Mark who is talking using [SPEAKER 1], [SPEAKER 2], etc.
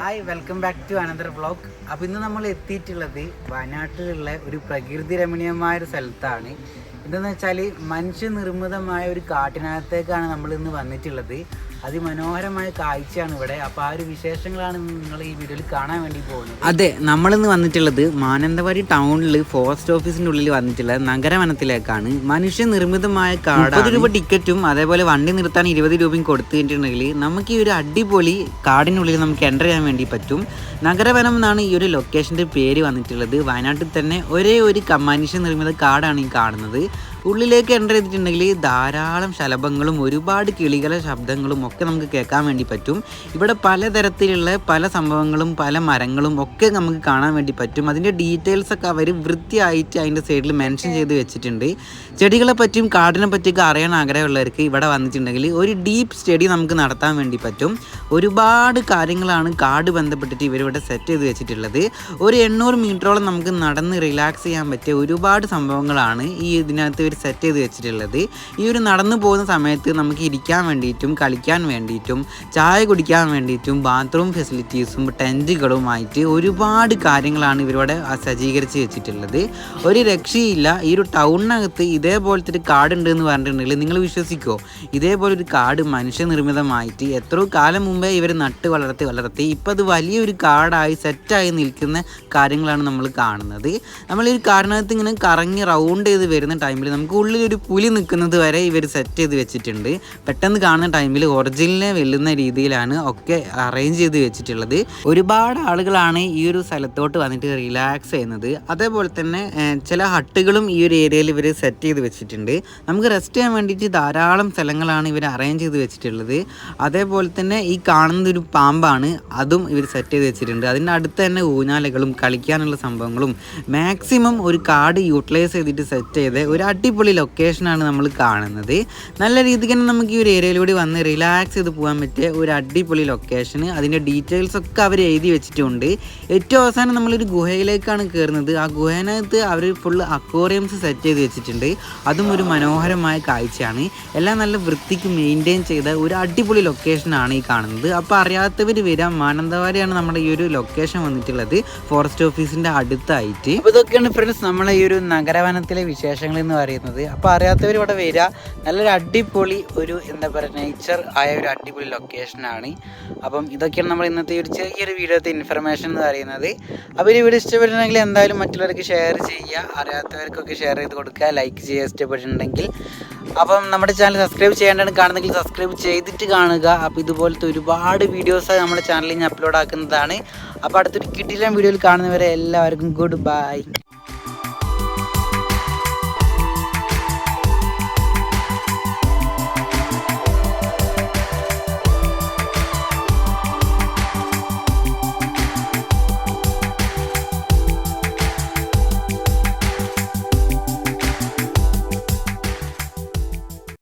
[SPEAKER 1] Hi, welcome back to another vlog. അപ്പോൾ ഇന്ന് നമ്മൾ എത്തിയിട്ടുള്ളത് വയനാട്ടിലുള്ള ഒരു പ്രകൃതി രമണീയമായ ഒരു സ്ഥലത്താണ്. ഇതെന്ന് വെച്ചാൽ മനുഷ്യനിർമ്മിതമായ ഒരു കാട്ടിനകത്തേക്കാണ് നമ്മൾ ഇന്ന് വന്നിട്ടുള്ളത്. അതിമനോഹരമായ കാഴ്ചയാണ് ഇവിടെ. അപ്പോൾ ആ ഒരു വിശേഷങ്ങളാണ് നിങ്ങൾ ഈ വീഡിയോയിൽ കാണാൻ വേണ്ടി പോകുന്നത്. അതെ, നമ്മളിന്ന് വന്നിട്ടുള്ളത് മാനന്തവാടി ടൗണിൽ ഫോറസ്റ്റ് ഓഫീസിൻ്റെ ഉള്ളിൽ വന്നിട്ടുള്ള നഗരവനത്തിലേക്കാണ്. മനുഷ്യനിർമ്മിതമായ കാട്. 30 രൂപ ടിക്കറ്റും അതേപോലെ വണ്ടി നിർത്താൻ 20 രൂപയും കൊടുത്തിട്ടുണ്ടെങ്കിൽ നമുക്ക് ഈ ഒരു അടിപൊളി കാടിനുള്ളിൽ നമുക്ക് എൻ്റർ ചെയ്യാൻ വേണ്ടി പറ്റും. നഗരവനം എന്നാണ് ഈ ഒരു ലൊക്കേഷൻ്റെ പേര് വന്നിട്ടുള്ളത്. വയനാട്ടിൽ തന്നെ ഒരേ ഒരു മനുഷ്യനിർമ്മിത കാടാണ് ഈ കാണുന്നത്. ഉള്ളിലേക്ക് എൻ്റർ ചെയ്തിട്ടുണ്ടെങ്കിൽ ധാരാളം ശലഭങ്ങളും ഒരുപാട് കിളികളുടെ ശബ്ദങ്ങളും ഒക്കെ നമുക്ക് കേൾക്കാൻ വേണ്ടി പറ്റും. ഇവിടെ പലതരത്തിലുള്ള പല സംഭവങ്ങളും പല മരങ്ങളും ഒക്കെ നമുക്ക് കാണാൻ വേണ്ടി പറ്റും. അതിൻ്റെ ഡീറ്റെയിൽസ് ഒക്കെ അവർ വൃത്തിയായിട്ട് അതിൻ്റെ സൈഡിൽ മെൻഷൻ ചെയ്ത് വെച്ചിട്ടുണ്ട്. ചെടികളെ പറ്റിയും കാടിനെ പറ്റിയൊക്കെ അറിയാൻ ആഗ്രഹമുള്ളവർക്ക് ഇവിടെ വന്നിട്ടുണ്ടെങ്കിൽ ഒരു ഡീപ്പ് സ്റ്റഡി നമുക്ക് നടത്താൻ വേണ്ടി പറ്റും. ഒരുപാട് കാര്യങ്ങളാണ് കാട് ബന്ധപ്പെട്ടിട്ട് ഇവരിവിടെ സെറ്റ് ചെയ്ത് വെച്ചിട്ടുള്ളത്. ഒരു 800 മീറ്ററോളം നമുക്ക് നടന്ന് റിലാക്സ് ചെയ്യാൻ പറ്റിയ ഒരുപാട് സംഭവങ്ങളാണ് ഈ ഇതിനകത്ത് ഇവർ സെറ്റ് ചെയ്ത് വെച്ചിട്ടുള്ളത്. ഈ ഒരു നടന്നു പോകുന്ന സമയത്ത് നമുക്ക് ഇരിക്കാൻ വേണ്ടിയിട്ടും കളിക്കാൻ വേണ്ടിയിട്ടും ചായ കുടിക്കാൻ വേണ്ടിയിട്ടും ബാത്റൂം ഫെസിലിറ്റീസും ടെൻറ്റുകളുമായിട്ട് ഒരുപാട് കാര്യങ്ങളാണ് ഇവരിവിടെ സജ്ജീകരിച്ച് വെച്ചിട്ടുള്ളത്. ഒരു രക്ഷയില്ല. ഈ ഒരു ടൗണിനകത്ത് ഇതേപോലത്തെ ഒരു കാടുണ്ട് എന്ന് പറഞ്ഞിട്ടുണ്ടെങ്കിൽ നിങ്ങൾ വിശ്വസിക്കുമോ? ഇതേപോലൊരു കാട് മനുഷ്യനിർമ്മിതമായിട്ട് എത്രയോ കാലം മുമ്പേ ഇവർ നട്ട് വളർത്തി ഇപ്പം അത് വലിയൊരു കാടായി സെറ്റായി നിൽക്കുന്ന കാര്യങ്ങളാണ് നമ്മൾ കാണുന്നത്. നമ്മൾ ഈ കാടിനകത്ത് ഇങ്ങനെ കറങ്ങി റൗണ്ട് ചെയ്ത് വരുന്ന ടൈമിൽ നമുക്ക് ഉള്ളിലൊരു പുലി നിൽക്കുന്നത് വരെ ഇവർ സെറ്റ് ചെയ്ത് വെച്ചിട്ടുണ്ട്. പെട്ടെന്ന് കാണുന്ന ടൈമിൽ ഒറിജിനലിനെ വെല്ലുന്ന രീതിയിലാണ് ഒക്കെ അറേഞ്ച് ചെയ്ത് വെച്ചിട്ടുള്ളത്. ഒരുപാട് ആളുകളാണ് ഈ ഒരു സ്ഥലത്തോട്ട് വന്നിട്ട് റിലാക്സ് ചെയ്യുന്നത്. അതേപോലെ തന്നെ ചില ഹട്ടുകളും ഈ ഒരു ഏരിയയിൽ ഇവർ സെറ്റ് ചെയ്ത് വെച്ചിട്ടുണ്ട്. നമുക്ക് റെസ്റ്റ് ചെയ്യാൻ വേണ്ടിയിട്ട് ധാരാളം സ്ഥലങ്ങളാണ് ഇവർ അറേഞ്ച് ചെയ്ത് വെച്ചിട്ടുള്ളത്. അതേപോലെ തന്നെ ഈ കാണുന്നൊരു പാമ്പാണ്, അതും ഇവർ സെറ്റ് ചെയ്ത് വെച്ചിട്ടുണ്ട്. അതിൻ്റെ അടുത്ത് തന്നെ ഊഞ്ഞാലകളും കളിക്കാനുള്ള സംഭവങ്ങളും മാക്സിമം ഒരു കാർഡ് യൂട്ടിലൈസ് ചെയ്തിട്ട് സെറ്റ് ചെയ്ത് ഒരു അടിപൊളി ലൊക്കേഷനാണ് നമ്മൾ കാണുന്നത്. നല്ല രീതിക്ക് തന്നെ നമുക്ക് ഈ ഒരു ഏരിയയിലൂടെ വന്ന് റിലാക്സ് ചെയ്ത് പോകാൻ പറ്റിയ ഒരു അടിപൊളി ലൊക്കേഷന്. അതിൻ്റെ ഡീറ്റെയിൽസ് ഒക്കെ അവർ എഴുതി വെച്ചിട്ടുണ്ട്. ഏറ്റവും അവസാനം നമ്മളൊരു ഗുഹയിലേക്കാണ് കയറുന്നത്. ആ ഗുഹേനകത്ത് അവർ ഫുള്ള് അക്വേറിയംസ് സെറ്റ് ചെയ്ത് വെച്ചിട്ടുണ്ട്. അതും ഒരു മനോഹരമായ കാഴ്ചയാണ്. എല്ലാം നല്ല വൃത്തിക്ക് മെയിൻറ്റെയിൻ ചെയ്ത ഒരു അടിപൊളി ലൊക്കേഷനാണ് ഈ കാണുന്നത്. അപ്പോൾ അറിയാത്തവർ വരാം. മാനന്തവാടിയാണ് നമ്മുടെ ഈ ഒരു ലൊക്കേഷൻ വന്നിട്ടുള്ളത്, ഫോറസ്റ്റ് ഓഫീസിൻ്റെ അടുത്തായിട്ട്. അപ്പോൾ ഇതൊക്കെയാണ് ഫ്രണ്ട്സ് നമ്മളെ ഈ ഒരു നഗരവനത്തിലെ വിശേഷങ്ങൾ എന്ന് പറയുന്നത്. അപ്പോൾ അറിയാത്തവർ ഇവിടെ വരിക. നല്ലൊരു അടിപൊളി ഒരു എന്താ പറയുക നേച്ചർ ആയ ഒരു അടിപൊളി ലൊക്കേഷനാണ്. അപ്പം ഇതൊക്കെയാണ് നമ്മൾ ഇന്നത്തെ ഒരു ചെറിയൊരു വീഡിയോത്തെ ഇൻഫർമേഷൻ എന്ന് പറയുന്നത്. അപ്പോൾ ഈ വീഡിയോ ഇഷ്ടപ്പെട്ടിട്ടുണ്ടെങ്കിൽ എന്തായാലും മറ്റുള്ളവർക്ക് ഷെയർ ചെയ്യുക, അറിയാത്തവർക്കൊക്കെ ഷെയർ ചെയ്ത് കൊടുക്കുക, ലൈക്ക് ചെയ്യുക ഇഷ്ടപ്പെട്ടിട്ടുണ്ടെങ്കിൽ. അപ്പം നമ്മുടെ ചാനൽ സബ്സ്ക്രൈബ് ചെയ്യേണ്ടതാണ് കാണുന്നെങ്കിൽ സബ്സ്ക്രൈബ് ചെയ്തിട്ട് കാണുക. അപ്പോൾ ഇതുപോലത്തെ ഒരുപാട് വീഡിയോസ് നമ്മുടെ ചാനലിൽ ഞാൻ അപ്ലോഡ് ആക്കുന്നതാണ്. അപ്പോൾ അടുത്തൊരു കിടിലൻ വീഡിയോയിൽ കാണുന്നവരെ എല്ലാവർക്കും ഗുഡ് ബൈ.